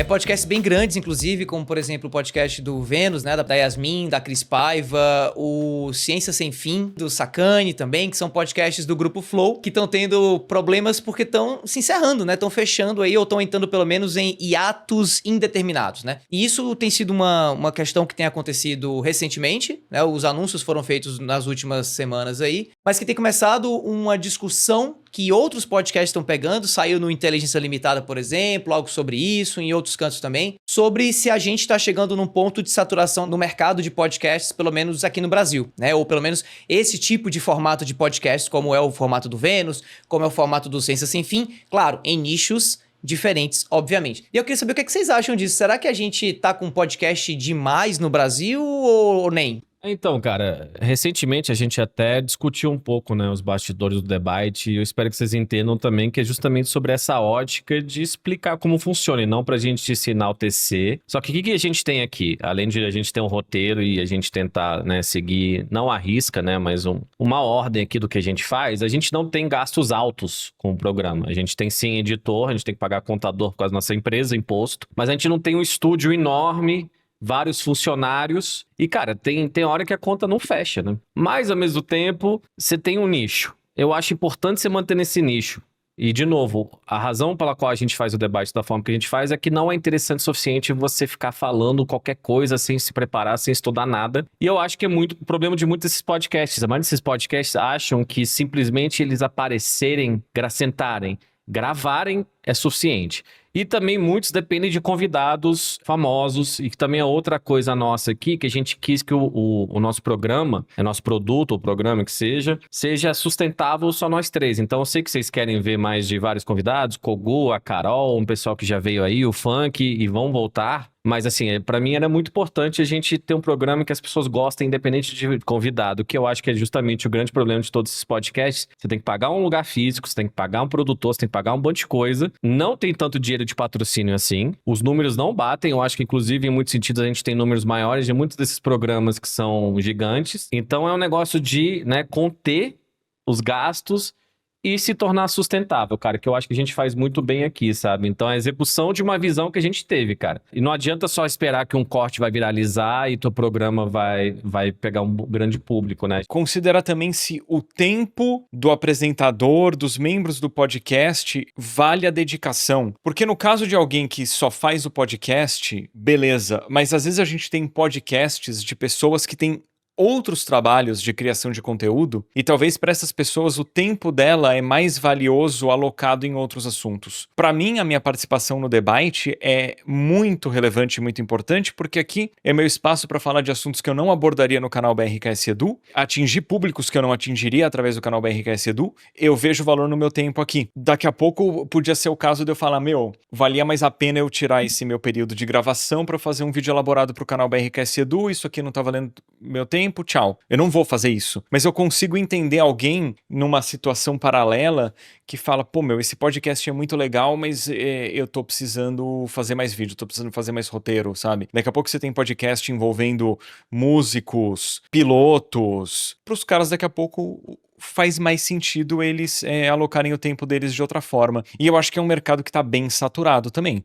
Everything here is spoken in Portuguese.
Podcasts bem grandes, inclusive, como, por exemplo, o podcast do Vênus, né, da Yasmin, da Cris Paiva, o Ciência Sem Fim, do Sacani também, que são podcasts do Grupo Flow, que estão tendo problemas porque estão se encerrando, né, estão fechando aí, ou estão entrando pelo menos em hiatos indeterminados, né. E isso tem sido uma questão que tem acontecido recentemente, né, os anúncios foram feitos nas últimas semanas aí, mas que tem começado uma discussão que outros podcasts estão pegando, saiu no Inteligência Limitada, por exemplo, algo sobre isso, em outros cantos também, sobre se a gente está chegando num ponto de saturação no mercado de podcasts, pelo menos aqui no Brasil, né? Ou pelo menos esse tipo de formato de podcast, como é o formato do Vênus, como é o formato do Ciência Sem Fim, claro, em nichos diferentes, obviamente. E eu queria saber o que vocês acham disso. Será que a gente tá com podcast demais no Brasil ou nem? Então, cara, recentemente a gente até discutiu um pouco, né, os bastidores do debate, e eu espero que vocês entendam também que é justamente sobre essa ótica de explicar como funciona e não pra gente se enaltecer. Só que o que a gente tem aqui? Além de a gente ter um roteiro e a gente tentar, né, seguir, não à risca, né, mas uma ordem aqui do que a gente faz, a gente não tem gastos altos com o programa. A gente tem sim editor, a gente tem que pagar contador por causa da nossa empresa, imposto, mas a gente não tem um estúdio enorme, vários funcionários, e cara, tem hora que a conta não fecha, né? Mas ao mesmo tempo, você tem um nicho. Eu acho importante você manter nesse nicho. E de novo, a razão pela qual a gente faz o debate da forma que a gente faz é que não é interessante o suficiente você ficar falando qualquer coisa sem se preparar, sem estudar nada. E eu acho que é muito o problema de muitos desses podcasts. A maioria desses podcasts acham que simplesmente eles aparecerem, sentarem, gravarem é suficiente. E também muitos dependem de convidados famosos, e que também é outra coisa nossa aqui, que a gente quis que o nosso programa, o nosso produto, o programa que seja sustentável só nós três. Então eu sei que vocês querem ver mais de vários convidados, Kogu, a Carol, um pessoal que já veio aí, o Funk, e vão voltar. Mas assim, pra mim era muito importante a gente ter um programa que as pessoas gostem, independente de convidado, que eu acho que é justamente o grande problema de todos esses podcasts. Você tem que pagar um lugar físico, você tem que pagar um produtor, você tem que pagar um monte de coisa. Não tem tanto dinheiro de patrocínio assim. Os números não batem. Eu acho que, inclusive, em muitos sentidos, a gente tem números maiores de muitos desses programas que são gigantes. Então é um negócio de, né, conter os gastos e se tornar sustentável, cara, que eu acho que a gente faz muito bem aqui, sabe? Então, é a execução de uma visão que a gente teve, cara. E não adianta só esperar que um corte vai viralizar e teu programa vai pegar um grande público, né? Considera também se o tempo do apresentador, dos membros do podcast, vale a dedicação. Porque no caso de alguém que só faz o podcast, beleza, mas às vezes a gente tem podcasts de pessoas que têm outros trabalhos de criação de conteúdo, e talvez para essas pessoas o tempo dela é mais valioso alocado em outros assuntos. Para mim, a minha participação no debate é muito relevante e muito importante, porque aqui é meu espaço para falar de assuntos que eu não abordaria no canal BRKS Edu, atingir públicos que eu não atingiria através do canal BRKS Edu. Eu vejo valor no meu tempo aqui. Daqui a pouco podia ser o caso de eu falar, valia mais a pena eu tirar esse meu período de gravação para fazer um vídeo elaborado para o canal BRKS Edu, isso aqui não tá valendo meu tempo, tchau. Eu não vou fazer isso. Mas eu consigo entender alguém numa situação paralela que fala, esse podcast é muito legal, mas eu tô precisando fazer mais vídeo, tô precisando fazer mais roteiro, sabe? Daqui a pouco você tem podcast envolvendo músicos, pilotos. Pros caras, daqui a pouco faz mais sentido eles alocarem o tempo deles de outra forma. E eu acho que é um mercado que tá bem saturado também.